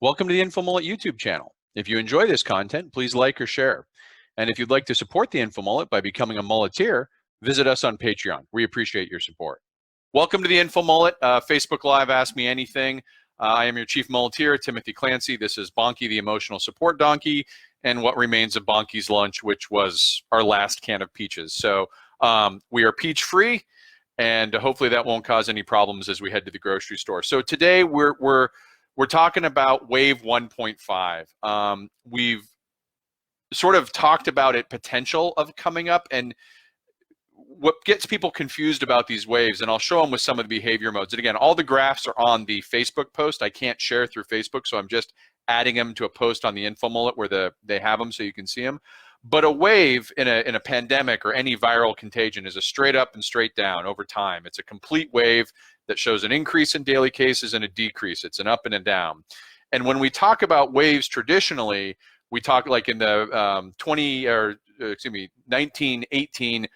Welcome to the InfoMullet YouTube channel. If you enjoy this content, please like or share. And if you'd like to support the InfoMullet by becoming a mulleteer, visit us on Patreon. We appreciate your support. Welcome to the InfoMullet. Facebook Live, Ask Me Anything. I am your chief mulleteer, Timothy Clancy. This is Bonky, the emotional support donkey, and what remains of Bonky's lunch, which was our last can of peaches. So we are peach free, and hopefully that won't cause any problems as we head to the grocery store. So today we're talking about wave 1.5. We've sort of talked about it potential of coming up, and what gets people confused about these waves, and I'll show them with some of the behavior modes. And again, all the graphs are on the Facebook post. I can't share through Facebook, so I'm just adding them to a post on the InfoMullet where they have them so you can see them. But a wave in a pandemic or any viral contagion is a straight up and straight down over time. It's a complete wave that shows an increase in daily cases and a decrease. It's an up and a down. And when we talk about waves traditionally, we talk like in the 1918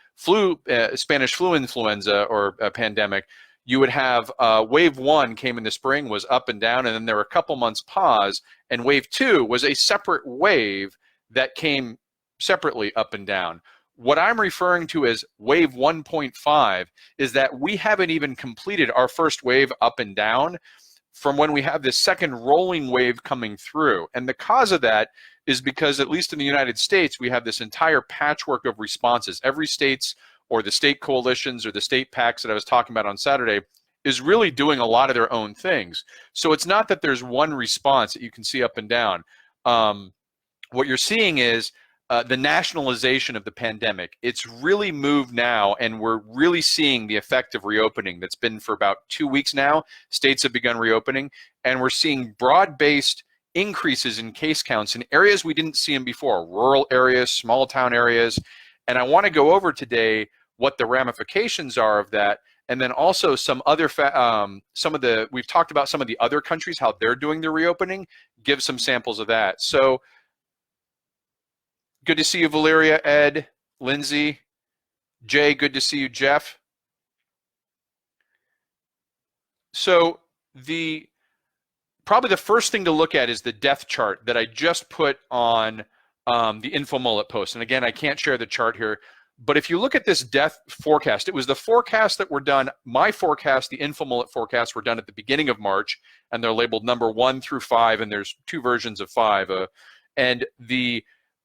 Spanish flu influenza or pandemic, you would have wave 1 came in the spring, was up and down, and then there were a couple months pause, and wave 2 was a separate wave that came separately up and down. What I'm referring to as wave 1.5 is that we haven't even completed our first wave up and down from when we have this second rolling wave coming through. And the cause of that is because, at least in the United States, we have this entire patchwork of responses. Every state's, or the state coalitions or the state packs that I was talking about on Saturday, is really doing a lot of their own things. So it's not that there's one response that you can see up and down. What you're seeing is the nationalization of the pandemic. It's really moved now, and we're really seeing the effect of reopening that's been for about 2 weeks now. States have begun reopening, and we're seeing broad-based increases in case counts in areas we didn't see them before, rural areas, small town areas. And I want to go over today what the ramifications are of that, and then also some other, we've talked about some of the other countries, how they're doing the reopening, give some samples of that. So, good to see you, Valeria, Ed, Lindsay, Jay, good to see you, Jeff. So probably the first thing to look at is the death chart that I just put on the InfoMullet post. And again, I can't share the chart here, but if you look at this death forecast, it was the forecast that were done, my forecast, the InfoMullet forecasts were done at the beginning of March, and they're labeled number 1 through 5, and there's 2 versions of 5. And the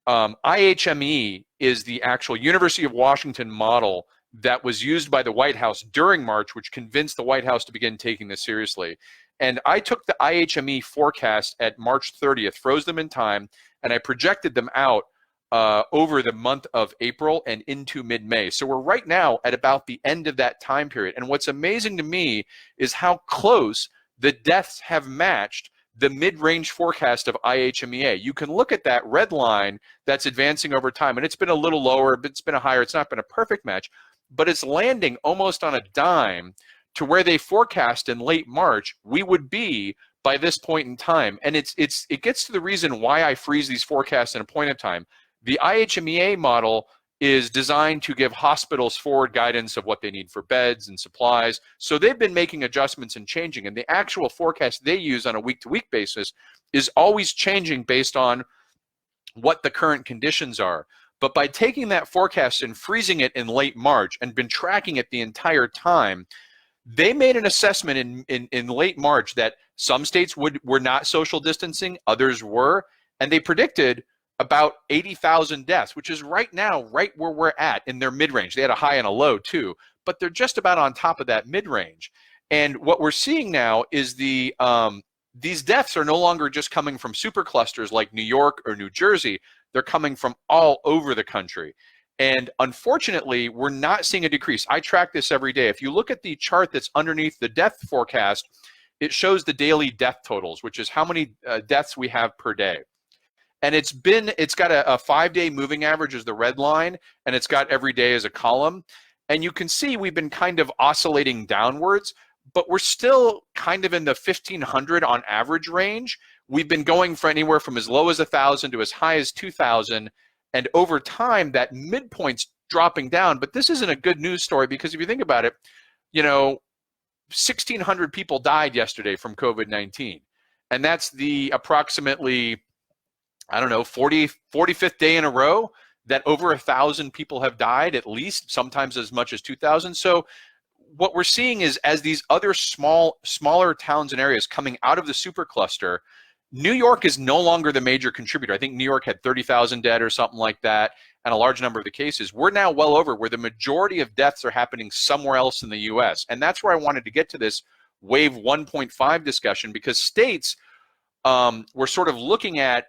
IHME is the actual University of Washington model that was used by the White House during March, which convinced the White House to begin taking this seriously. And I took the IHME forecast at March 30th, froze them in time, and I projected them out over the month of April and into mid-May. So we're right now at about the end of that time period. And what's amazing to me is how close the deaths have matched the mid-range forecast of IHMEA. You can look at that red line that's advancing over time, and it's been a little lower, but it's been a higher. It's not been a perfect match, but it's landing almost on a dime to where they forecast in late March we would be by this point in time. And it gets to the reason why I freeze these forecasts in a point of time. The IHMEA model is designed to give hospitals forward guidance of what they need for beds and supplies. So they've been making adjustments and changing, and the actual forecast they use on a week-to-week basis is always changing based on what the current conditions are. But by taking that forecast and freezing it in late March and been tracking it the entire time, they made an assessment in late March that some states were not social distancing, others were, and they predicted about 80,000 deaths, which is right now right where we're at in their mid-range. They had a high and a low too, but they're just about on top of that mid-range. And what we're seeing now is these deaths are no longer just coming from superclusters like New York or New Jersey. They're coming from all over the country. And unfortunately, we're not seeing a decrease. I track this every day. If you look at the chart that's underneath the death forecast, it shows the daily death totals, which is how many deaths we have per day. And it's got a 5-day moving average as the red line, and it's got every day as a column. And you can see we've been kind of oscillating downwards, but we're still kind of in the 1,500 on average range. We've been going for anywhere from as low as 1,000 to as high as 2,000. And over time, that midpoint's dropping down. But this isn't a good news story, because if you think about it, 1,600 people died yesterday from COVID-19. And that's the approximately, I don't know, 45th day in a row that over 1,000 people have died, at least, sometimes as much as 2,000. So what we're seeing is, as these other smaller towns and areas coming out of the supercluster, New York is no longer the major contributor. I think New York had 30,000 dead or something like that, and a large number of the cases. We're now well over where the majority of deaths are happening somewhere else in the US. And that's where I wanted to get to this wave 1.5 discussion, because states were sort of looking at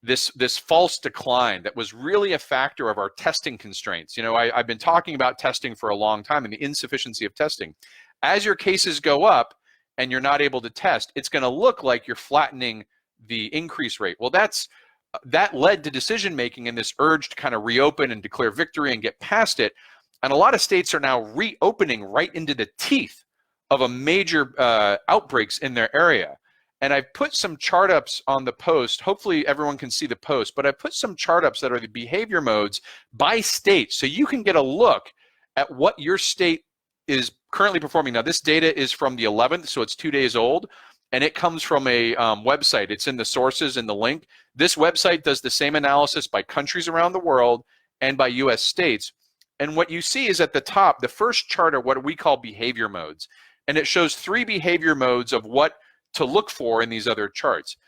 this false decline that was really a factor of our testing constraints. You know, I've been talking about testing for a long time and the insufficiency of testing. As your cases go up and you're not able to test, it's going to look like you're flattening the increase rate. Well, that led to decision making and this urge to kind of reopen and declare victory and get past it. And a lot of states are now reopening right into the teeth of a major outbreaks in their area. And I've put some chart ups on the post. Hopefully everyone can see the post, but I put some chart ups that are the behavior modes by state, so you can get a look at what your state is currently performing. Now, this data is from the 11th, so it's 2 days old, and it comes from a website. It's in the sources in the link. This website does the same analysis by countries around the world and by US states. And what you see is at the top, the first chart are what we call behavior modes. And it shows 3 behavior modes of what to look for in these other charts.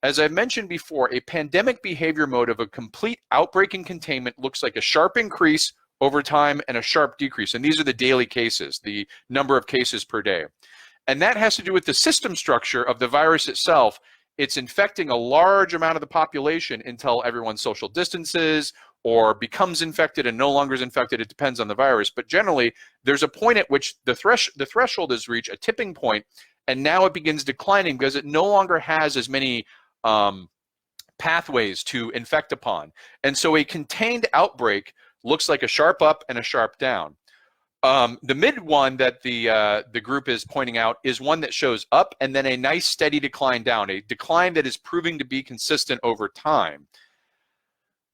As I mentioned before, a pandemic behavior mode of a complete outbreak and containment looks like a sharp increase over time and a sharp decrease. And these are the daily cases, the number of cases per day. And that has to do with the system structure of the virus itself. It's infecting a large amount of the population until everyone social distances or becomes infected and no longer is infected. It depends on the virus. But generally, there's a point at which the threshold is reached, a tipping point, and now it begins declining because it no longer has as many pathways to infect upon. And so a contained outbreak looks like a sharp up and a sharp down. The mid one that the group is pointing out is one that shows up and then a nice steady decline down, a decline that is proving to be consistent over time.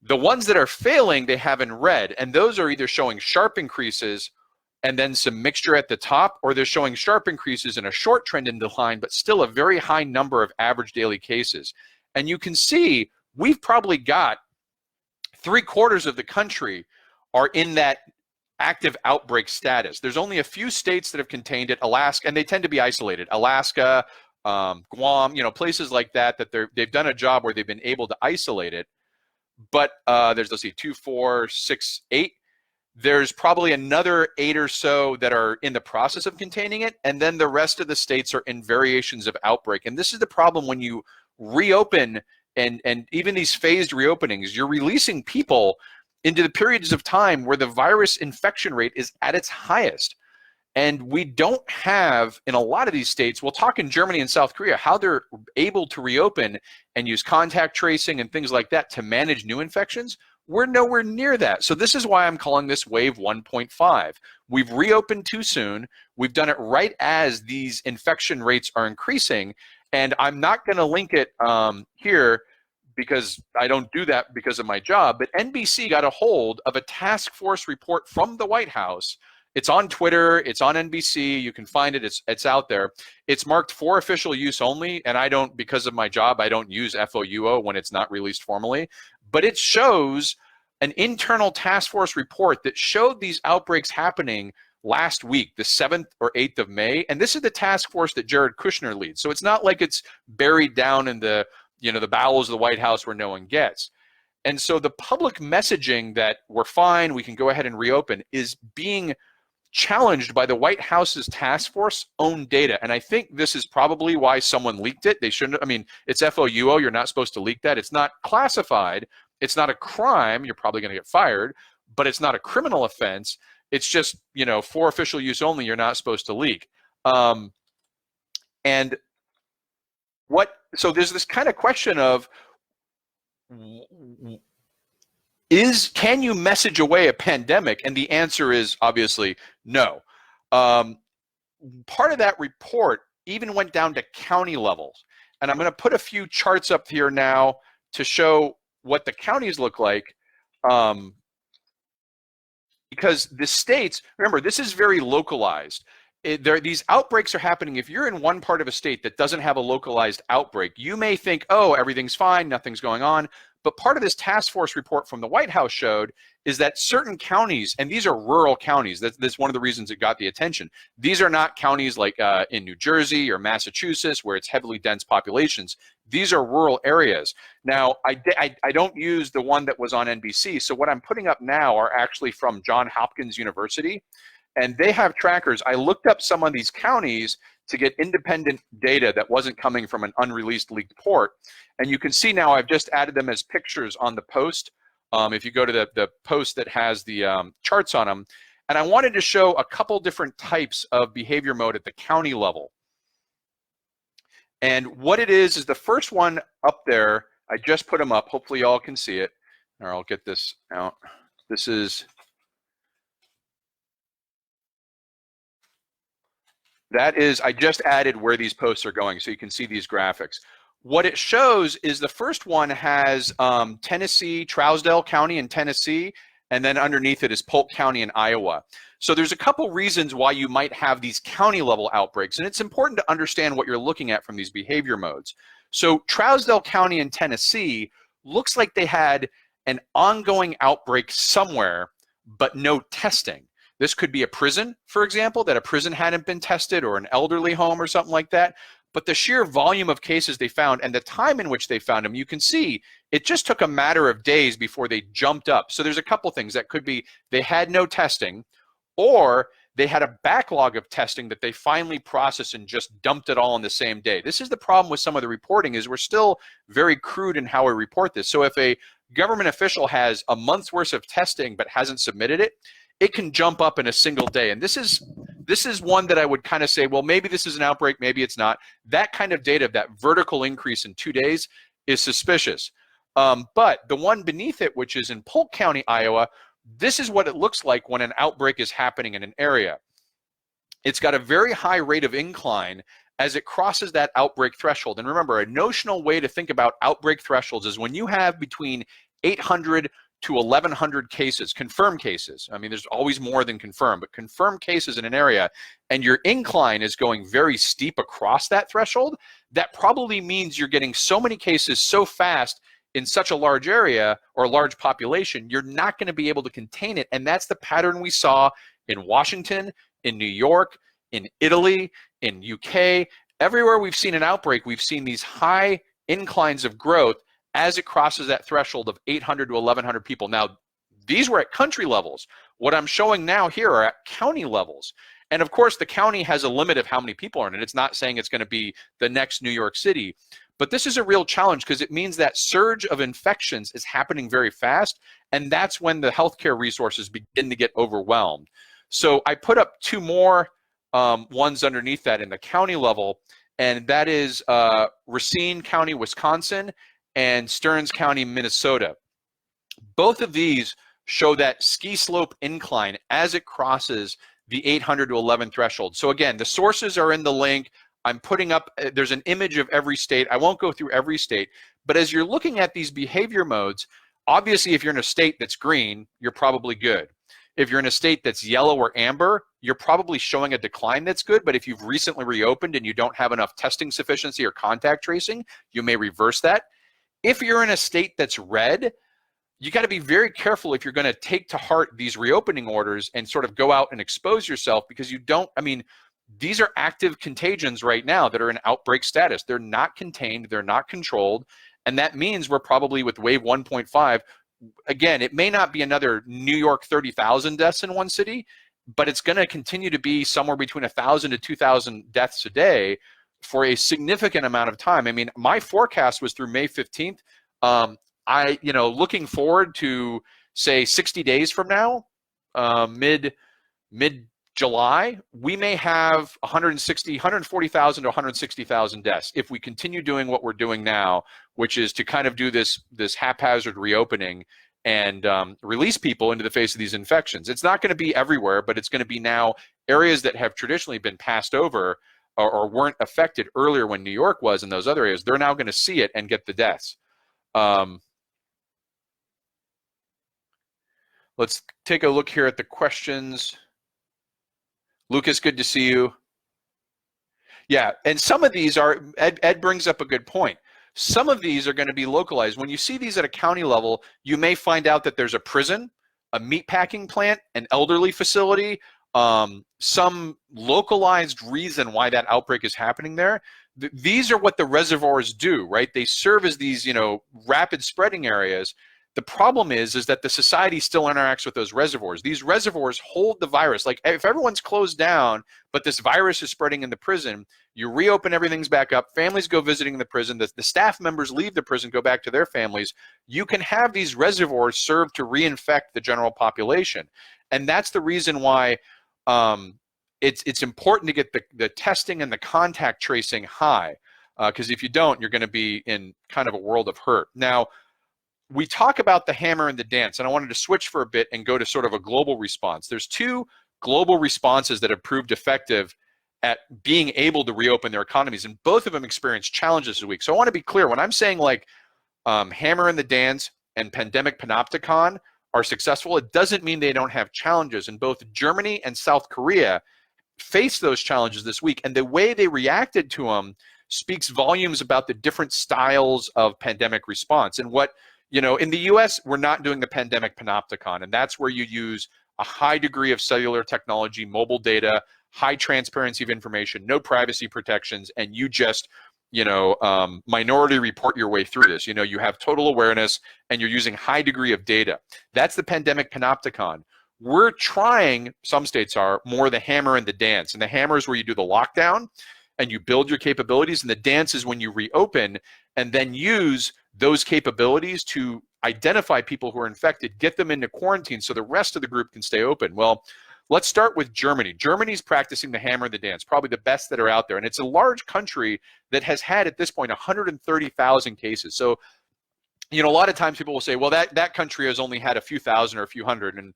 The ones that are failing, they have in red, and those are either showing sharp increases and then some mixture at the top, or they're showing sharp increases in a short trend in decline, but still a very high number of average daily cases. And you can see we've probably got 3/4 of the country are in that active outbreak status. There's only a few states that have contained it, Alaska, and they tend to be isolated. Alaska, Guam, you know, places like that, they've done a job where they've been able to isolate it. But there's, let's see, 2, 4, 6, 8. There's probably another 8 or so that are in the process of containing it, and then the rest of the states are in variations of outbreak. And this is the problem when you reopen, and even these phased reopenings, you're releasing people into the periods of time where the virus infection rate is at its highest. And we don't have, in a lot of these states, we'll talk in Germany and South Korea, how they're able to reopen and use contact tracing and things like that to manage new infections. We're nowhere near that. So this is why I'm calling this wave 1.5. We've reopened too soon. We've done it right as these infection rates are increasing. And I'm not going to link it here because I don't do that because of my job. But NBC got a hold of a task force report from the White House. It's on Twitter. It's on NBC. You can find it. It's out there. It's marked for official use only. And I don't, because of my job, I don't use FOUO when it's not released formally. But it shows an internal task force report that showed these outbreaks happening last week, the 7th or 8th of May. And this is the task force that Jared Kushner leads. So it's not like it's buried down in the, you know, the bowels of the White House where no one gets. And so the public messaging that we're fine, we can go ahead and reopen, is being challenged by the White House's task force own data. And I think this is probably why someone leaked it. They shouldn't, I mean, it's FOUO, you're not supposed to leak that. It's not classified. It's not a crime. You're probably going to get fired, but it's not a criminal offense. It's just, you know, for official use only, you're not supposed to leak. And so there's this kind of question of, can you message away a pandemic? And the answer is obviously no. Part of that report even went down to county levels. And I'm going to put a few charts up here now to show what the counties look like. Because the states, remember, this is very localized. these outbreaks are happening. If you're in one part of a state that doesn't have a localized outbreak, you may think, oh, everything's fine, nothing's going on. But part of this task force report from the White House showed is that certain counties, and these are rural counties, that's one of the reasons it got the attention. These are not counties like in New Jersey or Massachusetts where it's heavily dense populations. These are rural areas. Now, I don't use the one that was on NBC, so what I'm putting up now are actually from Johns Hopkins University. And they have trackers. I looked up some of these counties to get independent data that wasn't coming from an unreleased leaked port. And you can see now I've just added them as pictures on the post. If you go to the post that has the charts on them. And I wanted to show a couple different types of behavior mode at the county level. And what it is the first one up there, I just put them up. Hopefully y'all can see it. Or I'll get this out. This is... That is, I just added where these posts are going so you can see these graphics. What it shows is the first one has Tennessee, Trousdale County in Tennessee, and then underneath it is Polk County in Iowa. So there's a couple reasons why you might have these county level outbreaks, and it's important to understand what you're looking at from these behavior modes. So Trousdale County in Tennessee looks like they had an ongoing outbreak somewhere, but no testing. This could be a prison, for example, that a prison hadn't been tested, or an elderly home or something like that. But the sheer volume of cases they found and the time in which they found them, you can see it just took a matter of days before they jumped up. So there's a couple things that could be they had no testing, or they had a backlog of testing that they finally processed and just dumped it all on the same day. This is the problem with some of the reporting is we're still very crude in how we report this. So if a government official has a month's worth of testing but hasn't submitted it, it can jump up in a single day. And this is one that I would kind of say, well, maybe this is an outbreak, maybe it's not. That kind of data, that vertical increase in 2 days is suspicious. But the one beneath it, which is in Polk County, Iowa, this is what it looks like when an outbreak is happening in an area. It's got a very high rate of incline as it crosses that outbreak threshold. And remember, a notional way to think about outbreak thresholds is when you have between 800 to 1,100 cases, confirmed cases. I mean, there's always more than confirmed, but confirmed cases in an area, and your incline is going very steep across that threshold, that probably means you're getting so many cases so fast in such a large area or a large population, you're not going to be able to contain it. And that's the pattern we saw in Washington, in New York, in Italy, in UK. Everywhere we've seen an outbreak, we've seen these high inclines of growth as it crosses that threshold of 800 to 1,100 people. Now, these were at country levels. What I'm showing now here are at county levels. And of course, the county has a limit of how many people are in it. It's not saying it's going to be the next New York City. But this is a real challenge because it means that surge of infections is happening very fast. And that's when the healthcare resources begin to get overwhelmed. So I put up two more ones underneath that in the county level. And that is Racine County, Wisconsin, and Stearns County, Minnesota. Both of these show that ski slope incline as it crosses the 800 to 11 threshold. So again, the sources are in the link. I'm putting up, there's an image of every state. I won't go through every state, but as you're looking at these behavior modes, obviously if you're in a state that's green, you're probably good. If you're in a state that's yellow or amber, you're probably showing a decline that's good, but if you've recently reopened and you don't have enough testing sufficiency or contact tracing, you may reverse that. If you're in a state that's red, you got to be very careful if you're going to take to heart these reopening orders and sort of go out and expose yourself, because you don't, I mean, these are active contagions right now that are in outbreak status. They're not contained, they're not controlled, and that means we're probably with wave 1.5. Again, it may not be another New York 30,000 deaths in one city, but it's going to continue to be somewhere between 1,000 to 2,000 deaths a day for a significant amount of time. I mean, my forecast was through May 15th. Looking forward to, say, 60 days from now, mid-July, we may have 140,000 to 160,000 deaths if we continue doing what we're doing now, which is to kind of do this haphazard reopening and release people into the face of these infections. It's not going to be everywhere, but it's going to be now areas that have traditionally been passed over or weren't affected earlier when New York was in those other areas. They're now going to see it and get the deaths. Let's take a look here at the questions. Lucas, good to see you. Yeah, and some of these are, Ed brings up a good point. Some of these are going to be localized. When you see these at a county level, you may find out that there's a prison, a meatpacking plant, an elderly facility, some localized reason why that outbreak is happening there. These are what the reservoirs do, right? They serve as these, rapid spreading areas. The problem is that the society still interacts with those reservoirs. These reservoirs hold the virus. Like if everyone's closed down, but this virus is spreading in the prison, you reopen, everything's back up, families go visiting the prison, the staff members leave the prison, go back to their families. You can have these reservoirs serve to reinfect the general population. And that's the reason why it's important to get the testing and the contact tracing high, because if you don't, you're going to be in kind of a world of hurt. Now, we talk about the hammer and the dance, and I wanted to switch for a bit and go to sort of a global response. There's two global responses that have proved effective at being able to reopen their economies, and both of them experienced challenges this week. So I want to be clear, when I'm saying like hammer and the dance and pandemic panopticon are successful, it doesn't mean they don't have challenges. And both Germany and South Korea faced those challenges this week, and the way they reacted to them speaks volumes about the different styles of pandemic response. And what, in the US, we're not doing the pandemic panopticon, and that's where you use a high degree of cellular technology, mobile data, high transparency of information, no privacy protections, and you just, minority report your way through this. You have total awareness and you're using high degree of data. That's the pandemic panopticon. We're trying, some states are, more the hammer and the dance. And the hammer is where you do the lockdown and you build your capabilities, and the dance is when you reopen and then use those capabilities to identify people who are infected, get them into quarantine so the rest of the group can stay open. Well, let's start with Germany. Germany's practicing the hammer and the dance, probably the best that are out there. And it's a large country that has had, at this point, 130,000 cases. So, a lot of times people will say, well, that country has only had a few thousand or a few hundred, and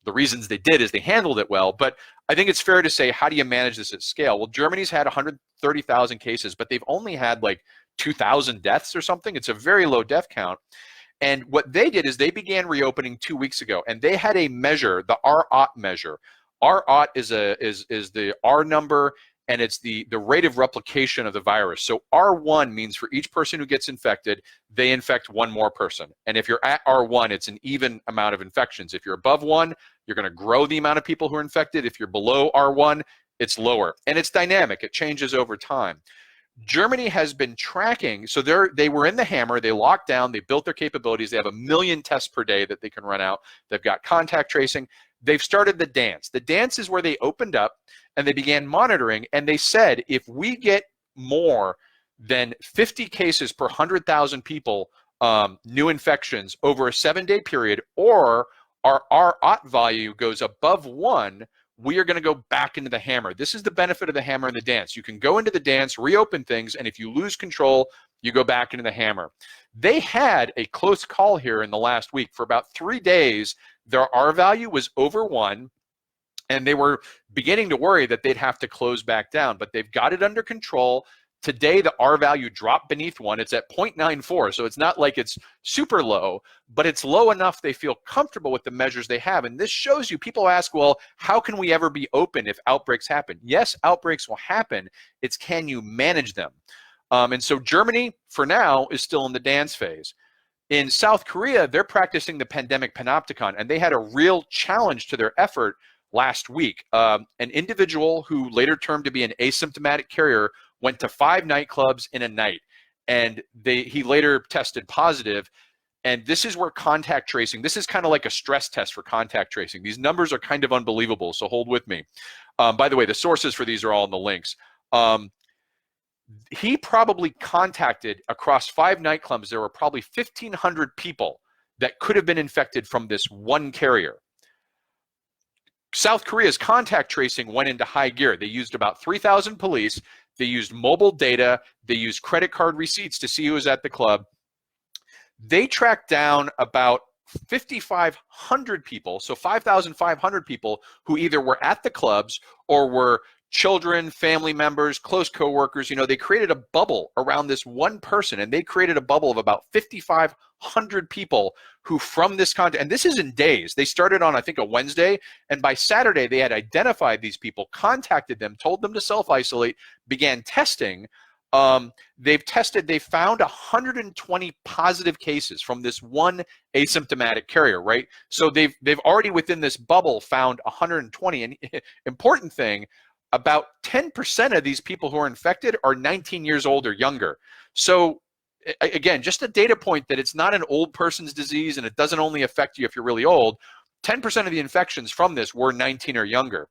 the reasons they did is they handled it well. But I think it's fair to say, how do you manage this at scale? Well, Germany's had 130,000 cases, but they've only had like 2,000 deaths or something. It's a very low death count. And what they did is they began reopening 2 weeks ago, and they had a measure, the R-OT measure. R-OT is the R number, and it's the rate of replication of the virus. So R1 means for each person who gets infected, they infect one more person. And if you're at R1, it's an even amount of infections. If you're above 1, you're going to grow the amount of people who are infected. If you're below R1, it's lower. And it's dynamic. It changes over time. Germany has been tracking, so they were in the hammer, they locked down, they built their capabilities, they have 1 million tests per day that they can run out, they've got contact tracing, they've started the dance. The dance is where they opened up and they began monitoring, and they said, if we get more than 50 cases per 100,000 people, new infections over a 7-day period, or our R-OT value goes above 1, we are going to go back into the hammer. This is the benefit of the hammer and the dance. You can go into the dance, reopen things, and if you lose control, you go back into the hammer. They had a close call here in the last week. For about 3 days, their R value was over 1, and they were beginning to worry that they'd have to close back down, but they've got it under control. Today, the R value dropped beneath 1. It's at 0.94, so it's not like it's super low, but it's low enough they feel comfortable with the measures they have. And this shows you, people ask, well, how can we ever be open if outbreaks happen? Yes, outbreaks will happen. It's can you manage them? And so Germany, for now, is still in the dance phase. In South Korea, they're practicing the pandemic panopticon, and they had a real challenge to their effort last week. An individual who later turned to be an asymptomatic carrier went to 5 nightclubs in a night, and he later tested positive. And this is where contact tracing, this is kind of like a stress test for contact tracing. These numbers are kind of unbelievable, so hold with me. By the way, the sources for these are all in the links. He probably contacted, across 5 nightclubs, there were probably 1,500 people that could have been infected from this one carrier. South Korea's contact tracing went into high gear. They used about 3,000 police. They used mobile data. They used credit card receipts to see who was at the club. They tracked down about 5,500 people, so 5,500 people who either were at the clubs or were children, family members, close coworkers, they created a bubble around this one person, and they created a bubble of about 5,500 people who from this content, and this is in days. They started on, I think, a Wednesday, and by Saturday, they had identified these people, contacted them, told them to self-isolate, began testing. They found 120 positive cases from this one asymptomatic carrier, right? So they've already within this bubble found 120. And important thing, about 10% of these people who are infected are 19 years old or younger. So again, just a data point that it's not an old person's disease and it doesn't only affect you if you're really old. 10% of the infections from this were 19 or younger.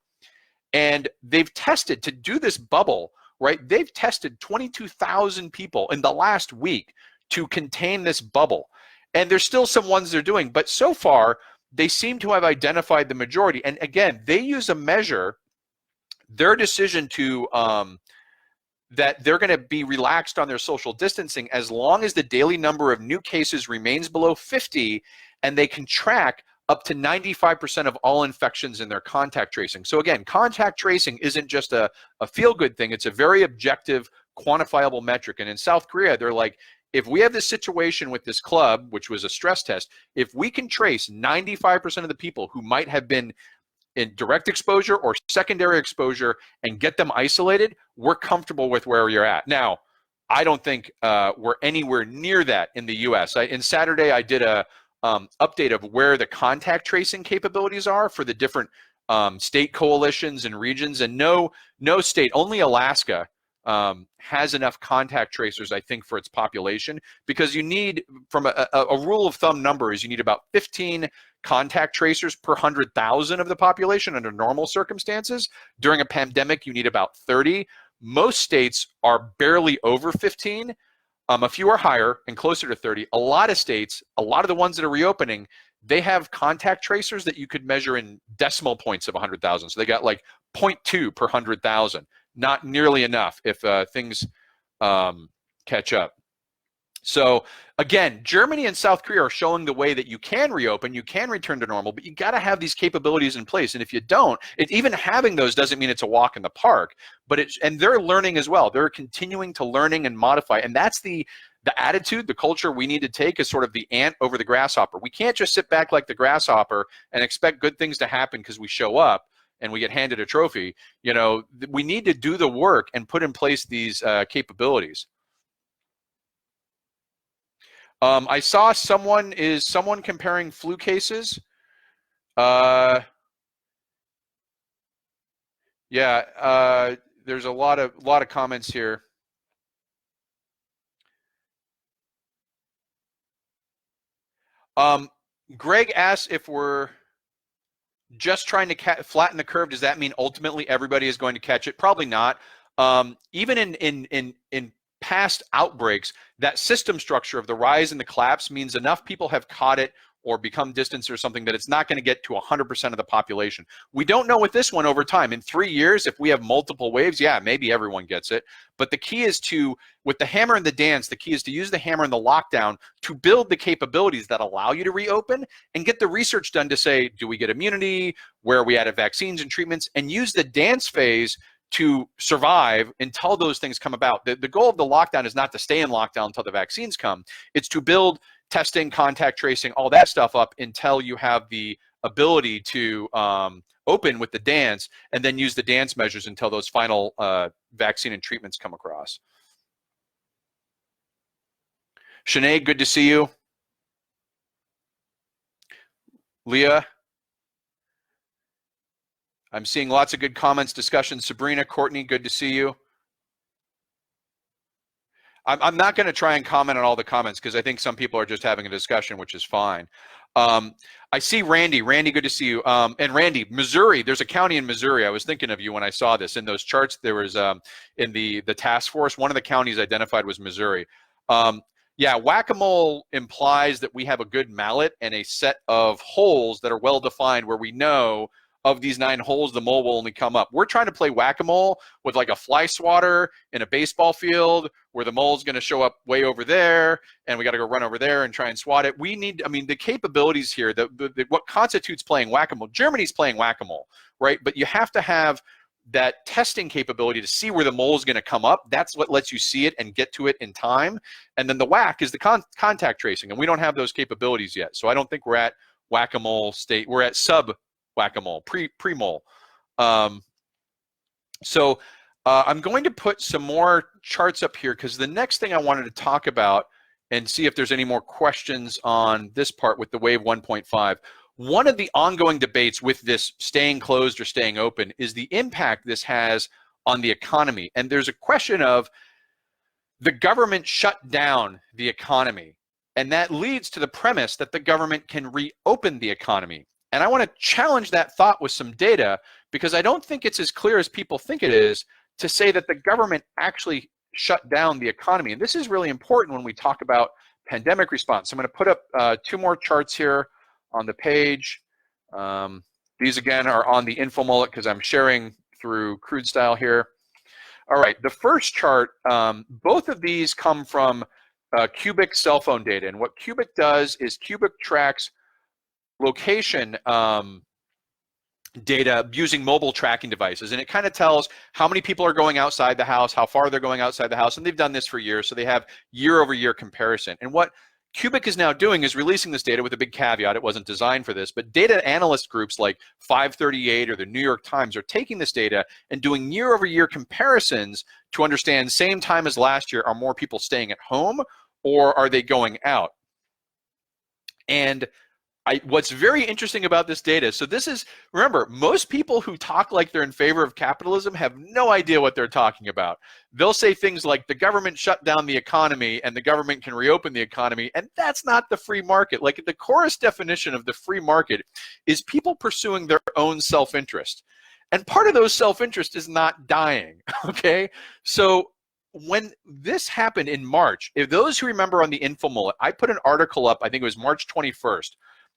And they've tested to do this bubble, right? They've tested 22,000 people in the last week to contain this bubble. And there's still some ones they're doing, but so far they seem to have identified the majority. And again, they use a measure, their decision to that they're going to be relaxed on their social distancing as long as the daily number of new cases remains below 50, and they can track up to 95% of all infections in their contact tracing. So again, contact tracing isn't just a feel-good thing. It's a very objective, quantifiable metric. And in South Korea, they're like, if we have this situation with this club, which was a stress test, if we can trace 95% of the people who might have been in direct exposure or secondary exposure and get them isolated, we're comfortable with where you're at. Now, I don't think we're anywhere near that in the US. In Saturday, I did a update of where the contact tracing capabilities are for the different state coalitions and regions, and no state, only Alaska has enough contact tracers, I think, for its population, because you need, from a rule of thumb number is you need about 15 contact tracers per 100,000 of the population under normal circumstances. During a pandemic, you need about 30. Most states are barely over 15. A few are higher and closer to 30. A lot of states, a lot of the ones that are reopening, they have contact tracers that you could measure in decimal points of 100,000. So they got like 0.2 per 100,000. Not nearly enough if things catch up. So again, Germany and South Korea are showing the way that you can reopen, you can return to normal, but you got to have these capabilities in place. And if you don't, even having those doesn't mean it's a walk in the park. But and they're learning as well. They're continuing to learning and modify, and that's the attitude, the culture we need to take, is sort of the ant over the grasshopper. We can't just sit back like the grasshopper and expect good things to happen because we show up and we get handed a trophy. We need to do the work and put in place these capabilities. I saw someone comparing flu cases. Yeah, there's a lot of comments here. Greg asks if we're just trying to flatten the curve. Does that mean ultimately everybody is going to catch it? Probably not. Even in past outbreaks, that system structure of the rise and the collapse means enough people have caught it or become distanced or something that it's not going to get to 100% of the population. We don't know with this one over time. In 3 years, if we have multiple waves, yeah, maybe everyone gets it. But the key is with the hammer and the dance, the key is to use the hammer and the lockdown to build the capabilities that allow you to reopen and get the research done to say, do we get immunity? Where are we at vaccines and treatments? And use the dance phase to survive until those things come about. The goal of the lockdown is not to stay in lockdown until the vaccines come. It's to build testing, contact tracing, all that stuff up until you have the ability to open with the dance, and then use the dance measures until those final vaccine and treatments come across. Sinead, good to see you. Leah, I'm seeing lots of good comments, discussions. Sabrina, Courtney, good to see you. I'm not going to try and comment on all the comments because I think some people are just having a discussion, which is fine. I see Randy. Randy, good to see you. And Randy, Missouri, there's a county in Missouri. I was thinking of you when I saw this. In those charts, there was in the task force, one of the counties identified was Missouri. Yeah, whack-a-mole implies that we have a good mallet and a set of holes that are well-defined where we know of these 9 holes, the mole will only come up. We're trying to play whack-a-mole with like a fly swatter in a baseball field where the mole's going to show up way over there and we got to go run over there and try and swat it. We need, the capabilities here, what constitutes playing whack-a-mole. Germany's playing whack-a-mole, right? But you have to have that testing capability to see where the mole is going to come up. That's what lets you see it and get to it in time. And then the whack is the contact tracing, and we don't have those capabilities yet. So I don't think we're at whack-a-mole state. We're at sub whack-a-mole, pre-mole. So I'm going to put some more charts up here, because the next thing I wanted to talk about and see if there's any more questions on this part with the wave 1.5. One of the ongoing debates with this staying closed or staying open is the impact this has on the economy. And there's a question of the government shut down the economy. And that leads to the premise that the government can reopen the economy. And I want to challenge that thought with some data, because I don't think it's as clear as people think it is to say that the government actually shut down the economy. And this is really important when we talk about pandemic response. So I'm going to put up 2 more charts here on the page. These again are on the info mullet because I'm sharing through Crude Style here. All right, the first chart, both of these come from Cubic cell phone data. And what Cubic does is Cubic tracks location data using mobile tracking devices, and it kind of tells how many people are going outside the house, how far they're going outside the house, and they've done this for years, so they have year-over-year comparison. And what Cubic is now doing is releasing this data with a big caveat. It wasn't designed for this, but data analyst groups like 538 or the New York Times are taking this data and doing year-over-year comparisons to understand, same time as last year, are more people staying at home or are they going out? And what's very interesting about this data, so this is, remember, most people who talk like they're in favor of capitalism have no idea what they're talking about. They'll say things like the government shut down the economy and the government can reopen the economy, and that's not the free market. Like, the chorus definition of the free market is people pursuing their own self-interest. And part of those self-interest is not dying, okay? So when this happened in March, if those who remember on the info mullet, I put an article up, I think it was March 21st,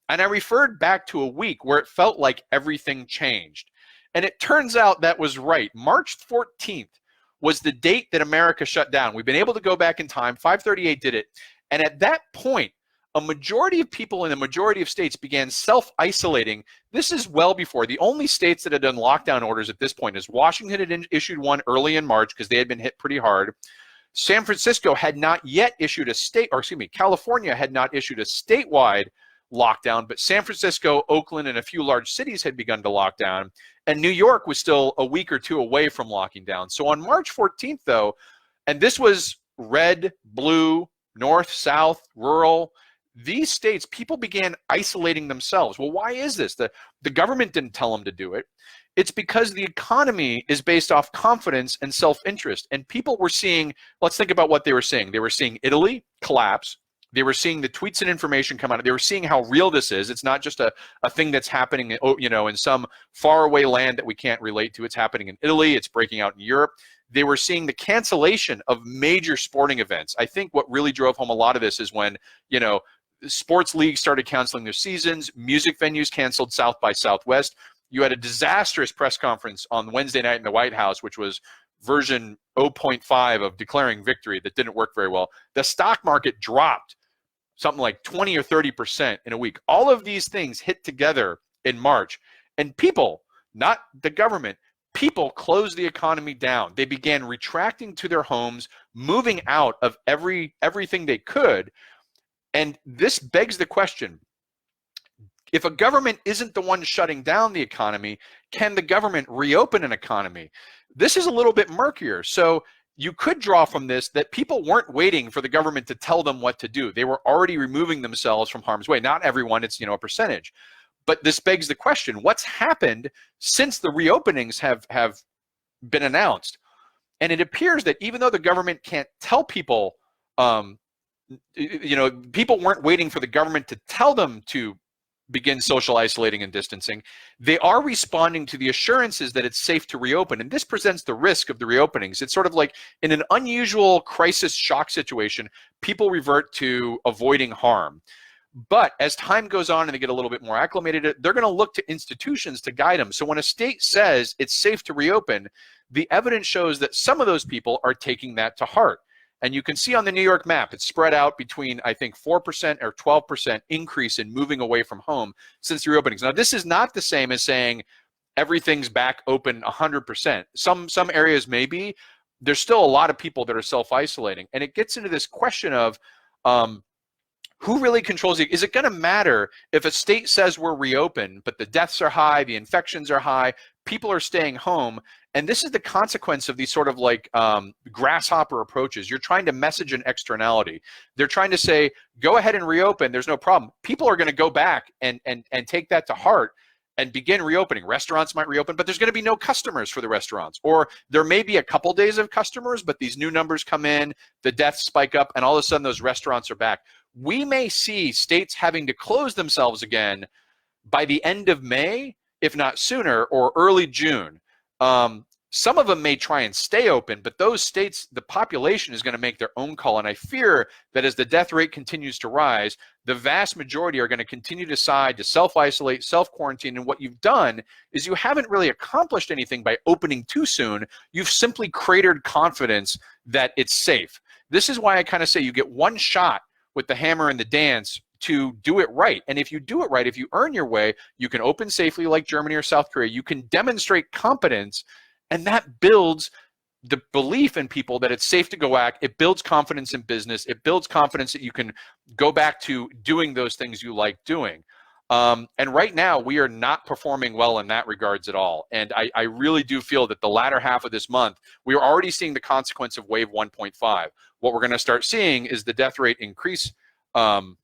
and I referred back to a week where it felt like everything changed. And it turns out that was right. March 14th was the date that America shut down. We've been able to go back in time. 538 did it. And at that point, a majority of people in a majority of states began self-isolating. This is well before. The only states that had done lockdown orders at this point is Washington had issued one early in March because they had been hit pretty hard. San Francisco had not yet issued a state, or excuse me, California had not issued a statewide lockdown, but San Francisco, Oakland, and a few large cities had begun to lock down, and New York was still a week or two away from locking down. So on March 14th, though, and this was red, blue, north, south, rural, these states, people began isolating themselves. Well, why is this? The government didn't tell them to do it. It's because the economy is based off confidence and self-interest, and people were seeing, let's think about what they were seeing. They were seeing Italy collapse. They were seeing the tweets and information come out. They were seeing how real this is. It's not just a thing that's happening, you know, in some faraway land that we can't relate to. It's happening in Italy. It's breaking out in Europe. They were seeing the cancellation of major sporting events. I think what really drove home a lot of this is when, you know, sports leagues started canceling their seasons. Music venues canceled South by Southwest. You had a disastrous press conference on Wednesday night in the White House, which was version 0.5 of declaring victory that didn't work very well. The stock market dropped something like 20 or 30% in a week. All of these things hit together in March, and people, not the government, people closed the economy down. They began retracting to their homes, moving out of everything they could. And this begs the question, if a government isn't the one shutting down the economy, can the government reopen an economy? This is a little bit murkier. So you could draw from this that people weren't waiting for the government to tell them what to do. They were already removing themselves from harm's way. Not everyone, it's, you know, a percentage. But this begs the question, what's happened since the reopenings have been announced? And it appears that even though the government can't tell people, you know, people weren't waiting for the government to tell them to begin social isolating and distancing. They are responding to the assurances that it's safe to reopen. And this presents the risk of the reopenings. It's sort of like in an unusual crisis shock situation, people revert to avoiding harm. But as time goes on and they get a little bit more acclimated, they're going to look to institutions to guide them. So when a state says it's safe to reopen, the evidence shows that some of those people are taking that to heart. And you can see on the New York map, it's spread out between, I think, 4% or 12% increase in moving away from home since the reopenings. Now, this is not the same as saying everything's back open 100%. Some areas maybe. There's still a lot of people that are self-isolating. And it gets into this question of who really controls it? Is it going to matter if a state says we're reopened, but the deaths are high, the infections are high, people are staying home? And this is the consequence of these sort of like grasshopper approaches. You're trying to message an externality. They're trying to say, go ahead and reopen. There's no problem. People are going to go back and take that to heart and begin reopening. Restaurants might reopen, but there's going to be no customers for the restaurants. Or there may be a couple days of customers, but these new numbers come in, the deaths spike up, and all of a sudden those restaurants are back. We may see states having to close themselves again by the end of May, if not sooner, or early June. Some of them may try and stay open, but those states, the population is going to make their own call. And I fear that as the death rate continues to rise, the vast majority are going to continue to decide to self-isolate, self-quarantine. And what you've done is you haven't really accomplished anything by opening too soon. You've simply cratered confidence that it's safe. This is why I kind of say you get one shot with the hammer and the dance to do it right. And if you do it right, if you earn your way, you can open safely like Germany or South Korea. You can demonstrate competence, and that builds the belief in people that it's safe to go back. It builds confidence in business. It builds confidence that you can go back to doing those things you like doing. And right now, we are not performing well in that regards at all. And I really do feel that the latter half of this month, we are already seeing the consequence of wave 1.5. What we're going to start seeing is the death rate increase. So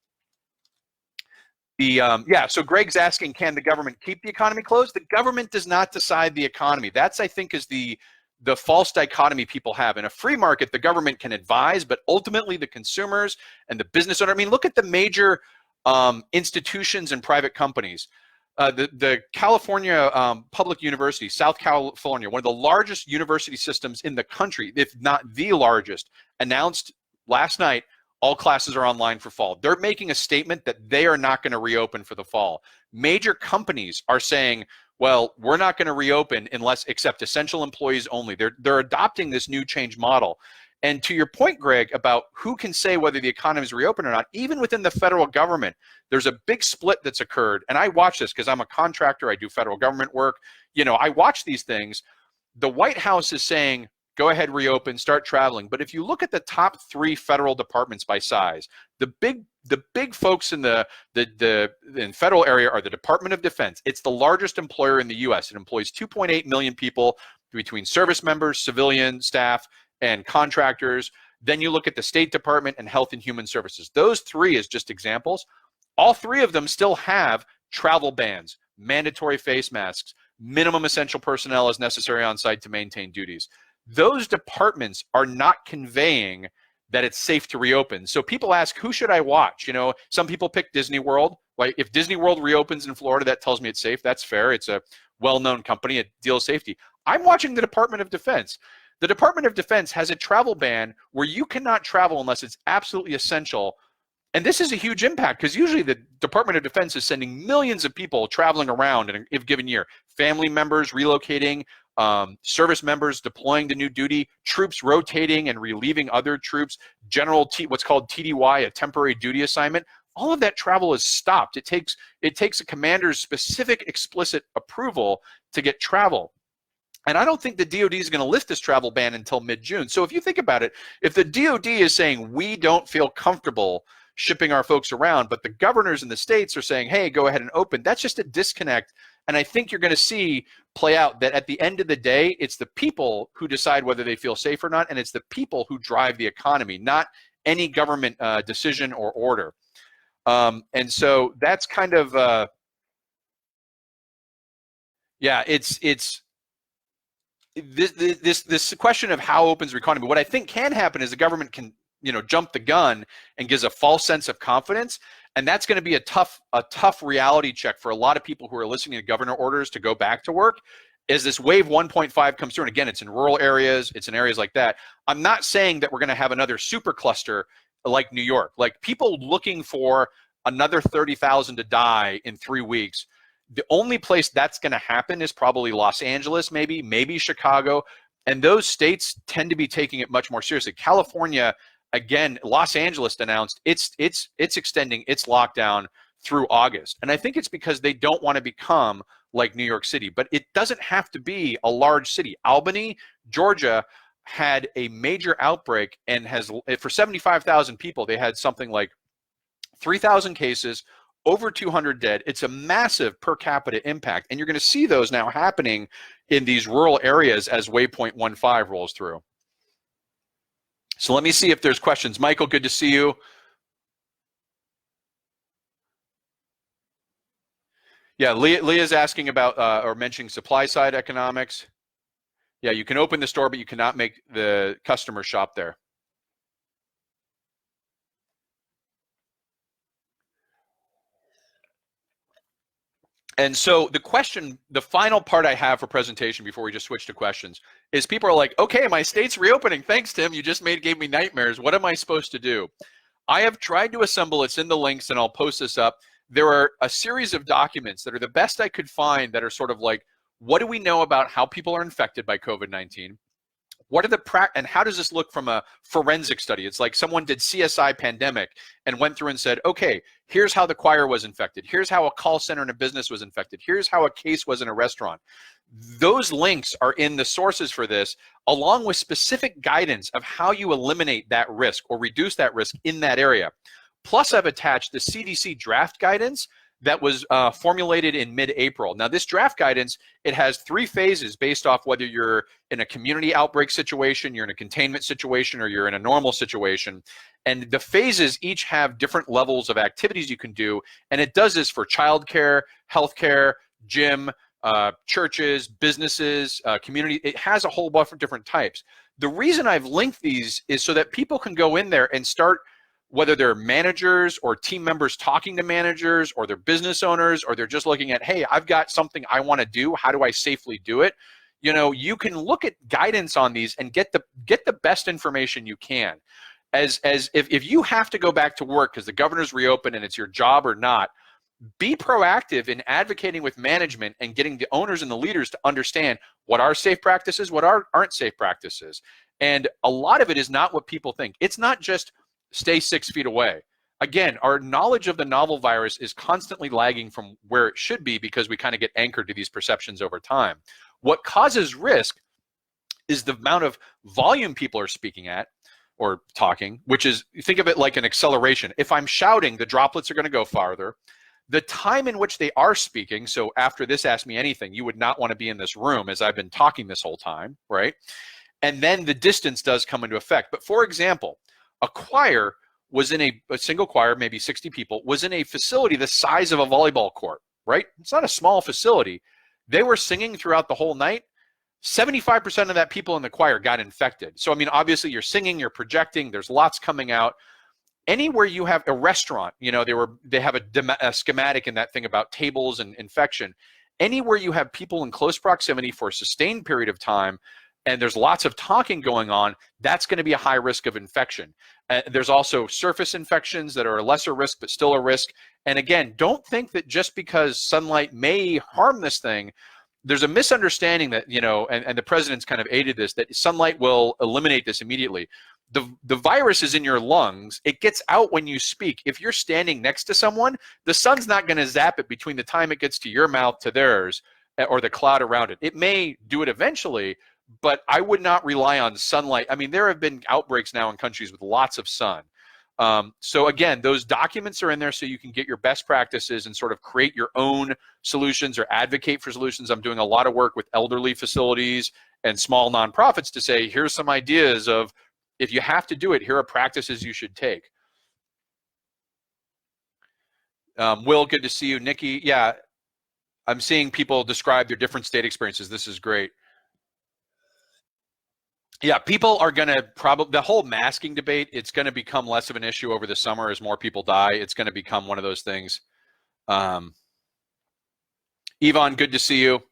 Greg's asking, can the government keep the economy closed? The government does not decide the economy. That's, I think, is the false dichotomy people have. In a free market, the government can advise, but ultimately the consumers and the business owner. I mean, look at the major institutions and private companies. The California Public University, South California, one of the largest university systems in the country, if not the largest, announced last night all classes are online for fall. They're making a statement that they are not going to reopen for the fall. Major companies are saying, well, we're not going to reopen unless except essential employees only. They're adopting this new change model. And to your point, Greg, about who can say whether the economy is reopened or not, even within the federal government, there's a big split that's occurred. And I watch this because I'm a contractor. I do federal government work. You know, I watch these things. The White House is saying, go ahead, reopen, start traveling. But if you look at the top 3 federal departments by size, the big folks in the federal area are the Department of Defense. It's the largest employer in the U.S. It employs 2.8 million people between service members, civilian staff, and contractors. Then you look at the State Department and Health and Human Services. Those 3 as just examples. All 3 of them still have travel bans, mandatory face masks, minimum essential personnel as necessary on site to maintain duties. Those departments are not conveying that it's safe to reopen. So people ask, who should I watch? You know, some people pick Disney World. Like if Disney World reopens in Florida, that tells me it's safe. That's fair. It's a well-known company. It deals safety. I'm watching the Department of Defense. The Department of Defense has a travel ban where you cannot travel unless it's absolutely essential. And this is a huge impact because usually the Department of Defense is sending millions of people traveling around in a given year. Family members relocating, service members deploying to new duty, troops rotating and relieving other troops, what's called TDY, a temporary duty assignment. All of that travel is stopped. It takes a commander's specific explicit approval to get travel. And I don't think the DOD is going to lift this travel ban until mid-June. So if you think about it, if the DOD is saying we don't feel comfortable shipping our folks around, but the governors in the states are saying, hey, go ahead and open, that's just a disconnect. And I think you're going to see play out that at the end of the day, it's the people who decide whether they feel safe or not, and it's the people who drive the economy, not any government decision or order. And so that's kind of, yeah, it's this question of how opens the economy. What I think can happen is the government can, you know, jump the gun and gives a false sense of confidence. And that's going to be a tough reality check for a lot of people who are listening to governor orders to go back to work as this wave 1.5 comes through. And again, it's in rural areas, it's in areas like that. I'm not saying that we're going to have another super cluster like New York, like people looking for another 30,000 to die in 3 weeks. The only place that's going to happen is probably Los Angeles, maybe Chicago. And those states tend to be taking it much more seriously. California, again, Los Angeles announced it's extending its lockdown through August. And I think it's because they don't want to become like New York City, but it doesn't have to be a large city. Albany, Georgia had a major outbreak and has, for 75,000 people, they had something like 3,000 cases, over 200 dead. It's a massive per capita impact. And you're going to see those now happening in these rural areas as Waypoint 15 rolls through. So let me see if there's questions. Michael, good to see you. Yeah, Leah's asking about or mentioning supply side economics. Yeah, you can open the store, but you cannot make the customer shop there. And so the question, the final part I have for presentation before we just switch to questions is people are like, okay, my state's reopening. Thanks, Tim. You just gave me nightmares. What am I supposed to do? I have tried to assemble, it's in the links and I'll post this up. There are a series of documents that are the best I could find that are sort of like, what do we know about how people are infected by COVID-19? What are the and how does this look from a forensic study? It's like someone did CSI pandemic and went through and said, okay, here's how the choir was infected. Here's how a call center in a business was infected. Here's how a case was in a restaurant. Those links are in the sources for this, along with specific guidance of how you eliminate that risk or reduce that risk in that area. Plus, I've attached the CDC draft guidance that was formulated in mid-April. Now, this draft guidance, it has 3 phases based off whether you're in a community outbreak situation, you're in a containment situation, or you're in a normal situation. And the phases each have different levels of activities you can do. And it does this for childcare, healthcare, gym, churches, businesses, community. It has a whole bunch of different types. The reason I've linked these is so that people can go in there and start, whether they're managers or team members talking to managers, or they're business owners, or they're just looking at, hey, I've got something I want to do. How do I safely do it? You know, you can look at guidance on these and get the best information you can. As if you have to go back to work because the governor's reopened and it's your job or not, be proactive in advocating with management and getting the owners and the leaders to understand what are safe practices, what aren't safe practices. And a lot of it is not what people think. It's not just stay 6 feet away. Again, our knowledge of the novel virus is constantly lagging from where it should be because we kind of get anchored to these perceptions over time. What causes risk is the amount of volume people are speaking at or talking, which is, think of it like an acceleration. If I'm shouting, the droplets are going to go farther. The time in which they are speaking, so after this Ask Me Anything, you would not want to be in this room as I've been talking this whole time, right? And then the distance does come into effect. But for example, a choir was in a single choir, maybe 60 people, was in a facility the size of a volleyball court, right? It's not a small facility. They were singing throughout the whole night. 75% of that people in the choir got infected. So, I mean, obviously you're singing, you're projecting, there's lots coming out. Anywhere you have a restaurant, you know, they have a schematic in that thing about tables and infection. Anywhere you have people in close proximity for a sustained period of time, and there's lots of talking going on, that's going to be a high risk of infection. There's also surface infections that are a lesser risk, but still a risk. And again, don't think that just because sunlight may harm this thing, there's a misunderstanding that, you know, and the president's kind of aided this, that sunlight will eliminate this immediately. The virus is in your lungs. It gets out when you speak. If you're standing next to someone, the sun's not going to zap it between the time it gets to your mouth to theirs or the cloud around it. It may do it eventually, but I would not rely on sunlight. I mean, there have been outbreaks now in countries with lots of sun. So again, those documents are in there so you can get your best practices and sort of create your own solutions or advocate for solutions. I'm doing a lot of work with elderly facilities and small nonprofits to say, here's some ideas of, if you have to do it, here are practices you should take. Will, good to see you. Nikki, yeah, I'm seeing people describe their different state experiences. This is great. Yeah, people are going to probably, the whole masking debate, it's going to become less of an issue over the summer as more people die. It's going to become one of those things. Yvonne, good to see you.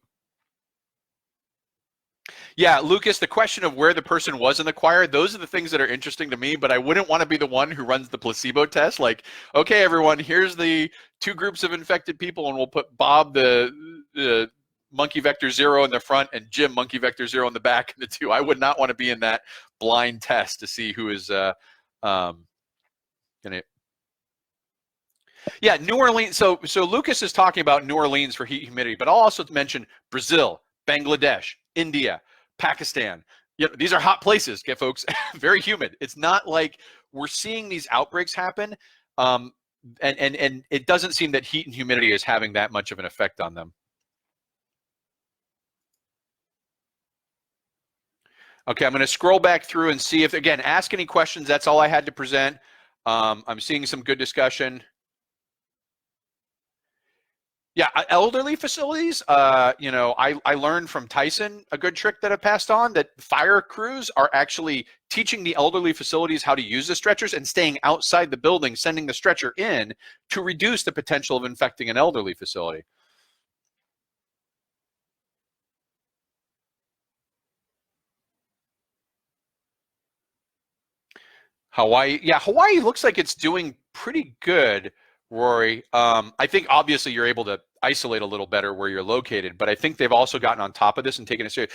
Yeah, Lucas, the question of where the person was in the choir, those are the things that are interesting to me, but I wouldn't want to be the one who runs the placebo test. Like, okay, everyone, here's the 2 groups of infected people, and we'll put Bob, the monkey vector 0 in the front, and Jim, monkey vector 0 in the back, and the 2. I would not want to be in that blind test to see who is going to. Yeah, New Orleans. So Lucas is talking about New Orleans for heat and humidity, but I'll also mention Brazil, Bangladesh, India, Pakistan. These are hot places, okay, folks. Very humid. It's not like we're seeing these outbreaks happen, and it doesn't seem that heat and humidity is having that much of an effect on them. Okay, I'm going to scroll back through and see if, again, ask any questions. That's all I had to present. I'm seeing some good discussion. Yeah, elderly facilities, I learned from Tyson a good trick that I passed on, that fire crews are actually teaching the elderly facilities how to use the stretchers and staying outside the building, sending the stretcher in to reduce the potential of infecting an elderly facility. Hawaii, yeah, Hawaii looks like it's doing pretty good, Rory. I think obviously you're able to isolate a little better where you're located, but I think they've also gotten on top of this and taken it serious.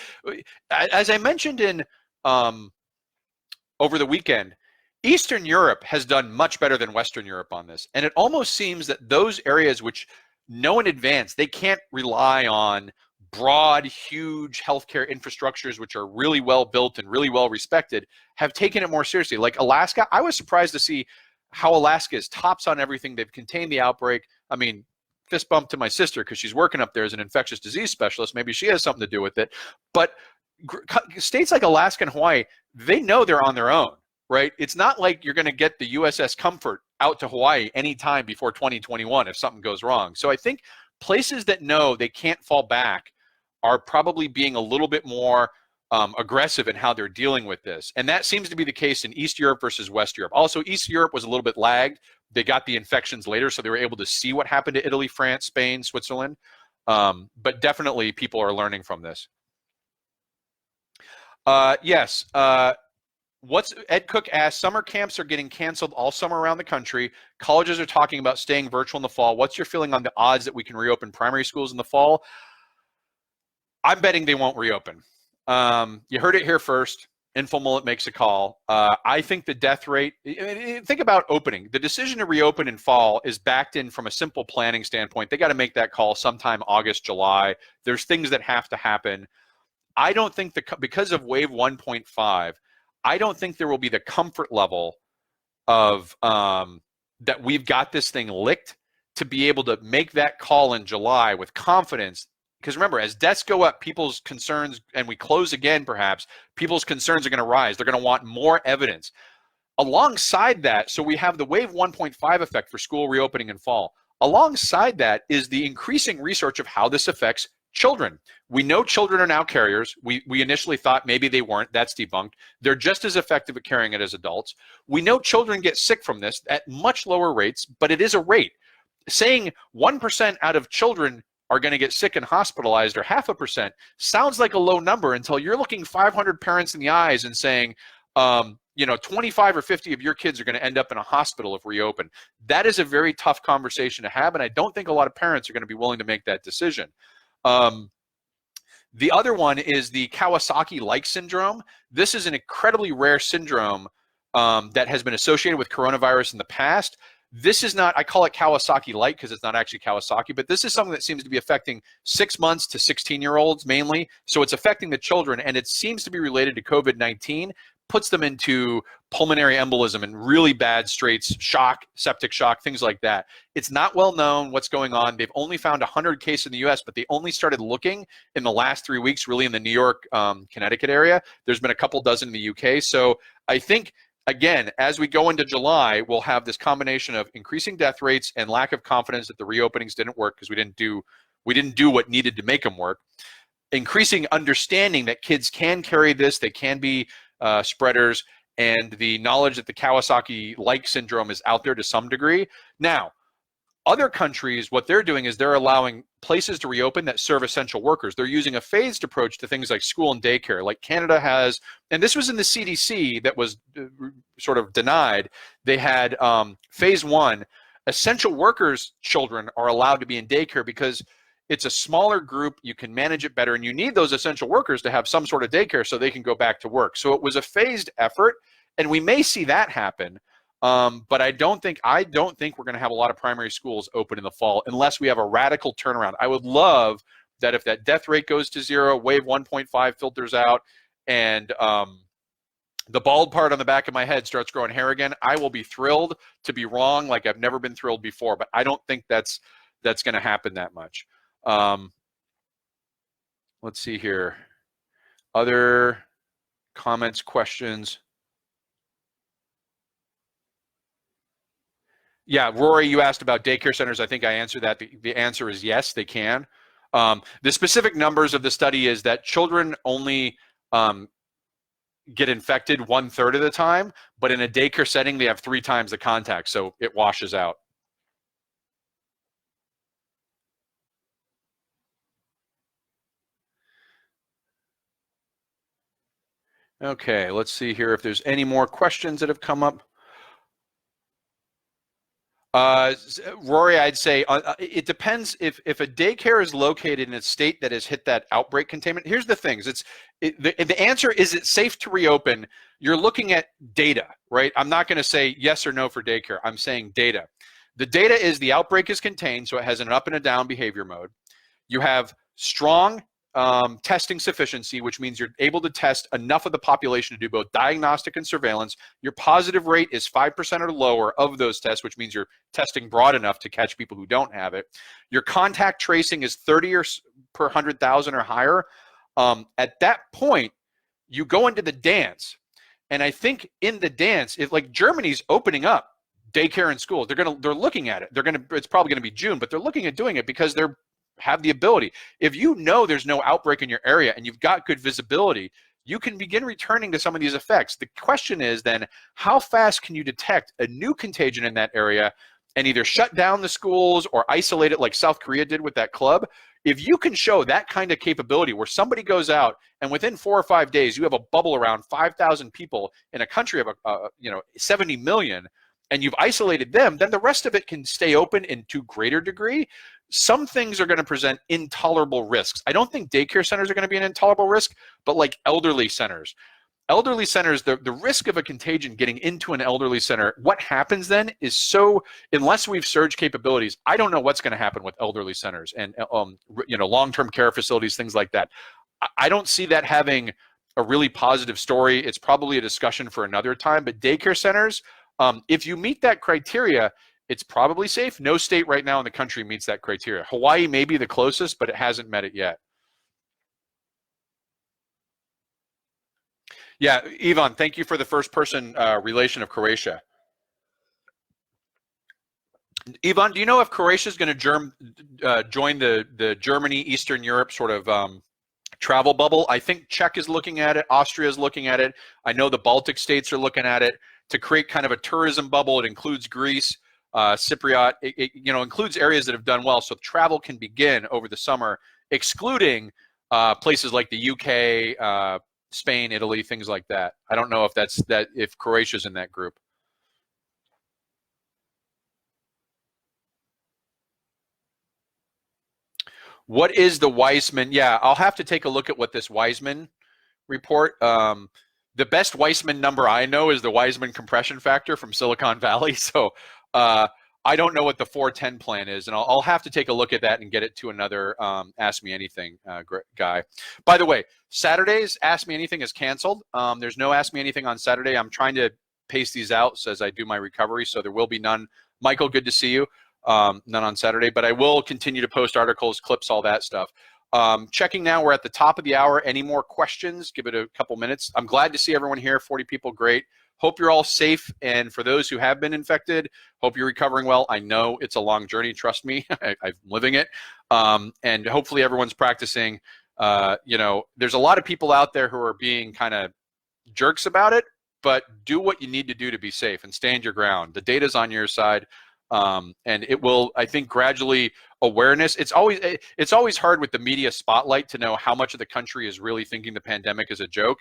As I mentioned in over the weekend, Eastern Europe has done much better than Western Europe on this, and it almost seems that those areas which know in advance they can't rely on broad, huge healthcare infrastructures, which are really well built and really well respected, have taken it more seriously. Like Alaska, I was surprised to see how Alaska is tops on everything. They've contained the outbreak. I mean, fist bump to my sister because she's working up there as an infectious disease specialist. Maybe she has something to do with it. But states like Alaska and Hawaii, they know they're on their own, right? It's not like you're going to get the USS Comfort out to Hawaii anytime before 2021 if something goes wrong. So I think places that know they can't fall back are probably being a little bit more aggressive in how they're dealing with this. And that seems to be the case in East Europe versus West Europe. Also, East Europe was a little bit lagged. They got the infections later, so they were able to see what happened to Italy, France, Spain, Switzerland. But definitely people are learning from this. Yes. Ed Cook asked, summer camps are getting canceled all summer around the country. Colleges are talking about staying virtual in the fall. What's your feeling on the odds that we can reopen primary schools in the fall? I'm betting they won't reopen. You heard it here first. Infomullet makes a call. I think the death rate, think about opening. The decision to reopen in fall is backed in from a simple planning standpoint. They got to make that call sometime August, July. There's things that have to happen. I don't think because of wave 1.5, I don't think there will be the comfort level of that we've got this thing licked to be able to make that call in July with confidence. Because remember, as deaths go up, people's concerns, and we close again perhaps, people's concerns are going to rise. They're going to want more evidence. Alongside that, so we have the wave 1.5 effect for school reopening in fall. Alongside that is the increasing research of how this affects children. We know children are now carriers. We initially thought maybe they weren't. That's debunked. They're just as effective at carrying it as adults. We know children get sick from this at much lower rates, but it is a rate. Saying 1% out of children are going to get sick and hospitalized, or 0.5%, sounds like a low number until you're looking 500 parents in the eyes and saying, 25 or 50 of your kids are going to end up in a hospital if reopened. That is a very tough conversation to have, and I don't think a lot of parents are going to be willing to make that decision. The other one is the Kawasaki-like syndrome. This is an incredibly rare syndrome that has been associated with coronavirus in the past. This is not, I call it Kawasaki-like because it's not actually Kawasaki, but this is something that seems to be affecting 6 months to 16-year-olds mainly. So it's affecting the children, and it seems to be related to COVID-19, puts them into pulmonary embolism and really bad straits, shock, septic shock, things like that. It's not well known what's going on. They've only found 100 cases in the US, but they only started looking in the last 3 weeks, really in the New York, Connecticut area. There's been a couple dozen in the UK. So I think, again, as we go into July, we'll have this combination of increasing death rates and lack of confidence that the reopenings didn't work because we didn't do what needed to make them work. Increasing understanding that kids can carry this, they can be spreaders, and the knowledge that the Kawasaki-like syndrome is out there to some degree. Now, other countries, what they're doing is they're allowing places to reopen that serve essential workers. They're using a phased approach to things like school and daycare, like Canada has, and this was in the CDC that was sort of denied. They had phase 1, essential workers' children are allowed to be in daycare because it's a smaller group, you can manage it better, and you need those essential workers to have some sort of daycare so they can go back to work. So it was a phased effort, and we may see that happen. But I don't think we're going to have a lot of primary schools open in the fall unless we have a radical turnaround. I would love that if that death rate goes to zero, wave 1.5 filters out, and the bald part on the back of my head starts growing hair again. I will be thrilled to be wrong, like I've never been thrilled before. But I don't think that's going to happen that much. Let's see here. Other comments, questions. Yeah, Rory, you asked about daycare centers. I think I answered that. The answer is yes, they can. The specific numbers of the study is that children only get infected 1/3 of the time, but in a daycare setting, they have 3 times the contact, so it washes out. Okay, let's see here if there's any more questions that have come up. Rory, I'd say it depends if a daycare is located in a state that has hit that outbreak containment. Here's the things. The answer is it safe to reopen? You're looking at data, right? I'm not going to say yes or no for daycare. I'm saying data. The data is the outbreak is contained, so it has an up and a down behavior mode. You have strong testing sufficiency, which means you're able to test enough of the population to do both diagnostic and surveillance. Your positive rate is 5% or lower of those tests, which means you're testing broad enough to catch people who don't have it. Your contact tracing is 30 per 100,000 or higher. At that point, you go into the dance. And I think in the dance, if like Germany's opening up daycare and schools, they're looking at it. It's probably going to be June, but they're looking at doing it because they're have the ability. If you know there's no outbreak in your area and you've got good visibility, you can begin returning to some of these effects. The question is then, how fast can you detect a new contagion in that area and either shut down the schools or isolate it like South Korea did with that club? If you can show that kind of capability where somebody goes out and within 4 or 5 days you have a bubble around 5,000 people in a country of 70 million, and you've isolated them, then the rest of it can stay open in to greater degree. Some things are going to present intolerable risks. I don't think daycare centers are going to be an intolerable risk, but like elderly centers. Elderly centers, the risk of a contagion getting into an elderly center, what happens then is so, unless we've surge capabilities, I don't know what's going to happen with elderly centers and long-term care facilities, things like that. I don't see that having a really positive story. It's probably a discussion for another time, but daycare centers, if you meet that criteria, it's probably safe. No state right now in the country meets that criteria. Hawaii may be the closest, but it hasn't met it yet. Yeah, Ivan, thank you for the first-person relation of Croatia. Ivan, do you know if Croatia is going to join the Germany, Eastern Europe sort of travel bubble? I think Czech is looking at it. Austria is looking at it. I know the Baltic states are looking at it to create kind of a tourism bubble. It includes Greece, Cypriot. It includes areas that have done well, so travel can begin over the summer, excluding places like the UK, Spain, Italy, things like that. I don't know if Croatia's in that group. What is the Weissman? Yeah, I'll have to take a look at what this Weissman report. The best Weissman number I know is the Weissman compression factor from Silicon Valley. So I don't know what the 410 plan is, and I'll have to take a look at that and get it to another Ask Me Anything guy. By the way, Saturdays, Ask Me Anything is canceled. There's no Ask Me Anything on Saturday. I'm trying to pace these out as I do my recovery, so there will be none. Michael, good to see you. None on Saturday, but I will continue to post articles, clips, all that stuff. Checking now, we're at the top of the hour. Any more questions? Give it a couple minutes. I'm glad to see everyone here, 40 people, great. Hope you're all safe, and for those who have been infected, hope you're recovering well. I know it's a long journey, trust me, I'm living it, and hopefully everyone's practicing. There's a lot of people out there who are being kind of jerks about it, but do what you need to do to be safe and stand your ground. The data's on your side. And it will, I think, gradually awareness. It's always hard with the media spotlight to know how much of the country is really thinking the pandemic is a joke.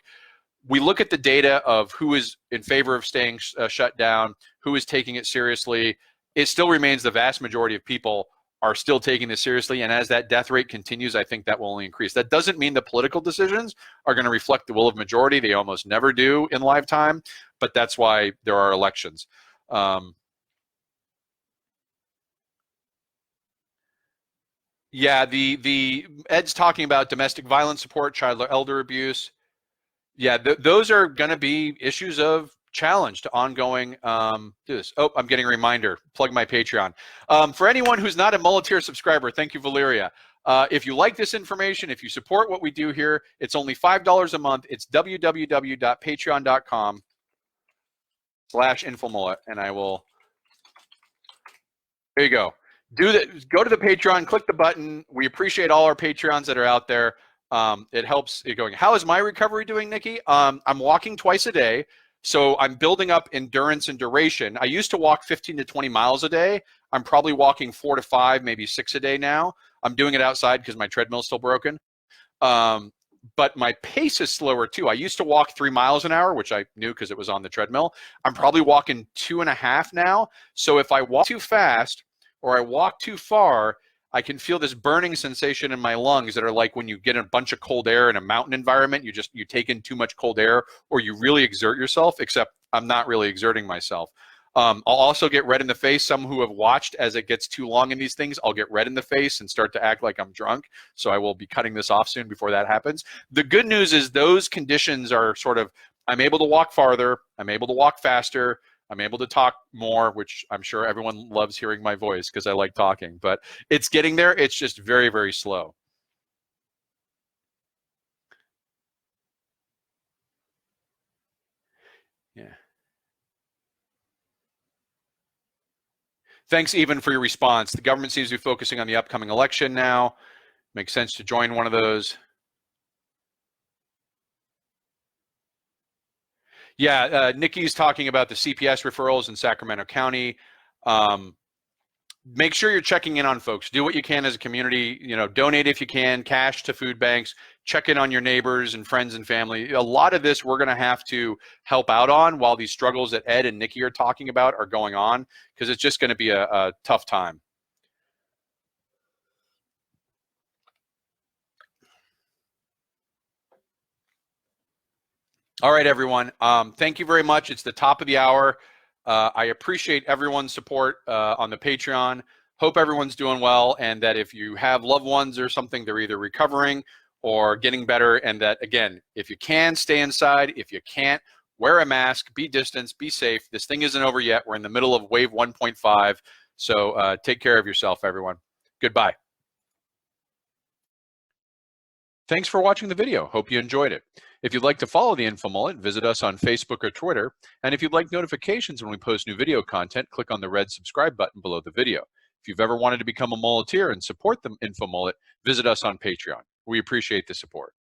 We look at the data of who is in favor of staying shut down, who is taking it seriously. It still remains the vast majority of people are still taking this seriously. And as that death rate continues, I think that will only increase. That doesn't mean the political decisions are going to reflect the will of majority. They almost never do in lifetime, but that's why there are elections. Yeah, the Ed's talking about domestic violence support, child or elder abuse. Yeah, those are going to be issues of challenge to ongoing do this. Oh, I'm getting a reminder. Plug my Patreon. For anyone who's not a Muleteer subscriber, thank you, Valeria. If you like this information, if you support what we do here, it's only $5 a month. It's www.patreon.com/infomullet, and I will. There you go. Go to the Patreon, click the button. We appreciate all our Patreons that are out there. It helps it going. How is my recovery doing, Nikki? I'm walking twice a day, so I'm building up endurance and duration. I used to walk 15 to 20 miles a day. I'm probably walking 4 to 5, maybe 6 a day now. I'm doing it outside because my treadmill's still broken. But my pace is slower too. I used to walk 3 miles an hour, which I knew because it was on the treadmill. I'm probably walking 2.5 now. So if I walk too fast or I walk too far, I can feel this burning sensation in my lungs that are like when you get a bunch of cold air in a mountain environment, you take in too much cold air, or you really exert yourself, except I'm not really exerting myself. I'll also get red in the face. Some who have watched as it gets too long in these things, I'll get red in the face and start to act like I'm drunk. So I will be cutting this off soon before that happens. The good news is those conditions are sort of, I'm able to walk farther, I'm able to walk faster, I'm able to talk more, which I'm sure everyone loves hearing my voice because I like talking, but it's getting there. It's just very, very slow. Yeah. Thanks, Even, for your response. The government seems to be focusing on the upcoming election now. Makes sense to join one of those. Yeah, Nikki's talking about the CPS referrals in Sacramento County. Make sure you're checking in on folks. Do what you can as a community. Donate if you can, cash to food banks. Check in on your neighbors and friends and family. A lot of this we're going to have to help out on while these struggles that Ed and Nikki are talking about are going on, because it's just going to be a tough time. All right, everyone. Thank you very much. It's the top of the hour. I appreciate everyone's support on the Patreon. Hope everyone's doing well, and that if you have loved ones or something, they're either recovering or getting better, and that, again, if you can, stay inside. If you can't, wear a mask, be distanced, be safe. This thing isn't over yet. We're in the middle of wave 1.5, so take care of yourself, everyone. Goodbye. Thanks for watching the video. Hope you enjoyed it. If you'd like to follow the InfoMullet, visit us on Facebook or Twitter. And if you'd like notifications when we post new video content, click on the red subscribe button below the video. If you've ever wanted to become a muleteer and support the InfoMullet, visit us on Patreon. We appreciate the support.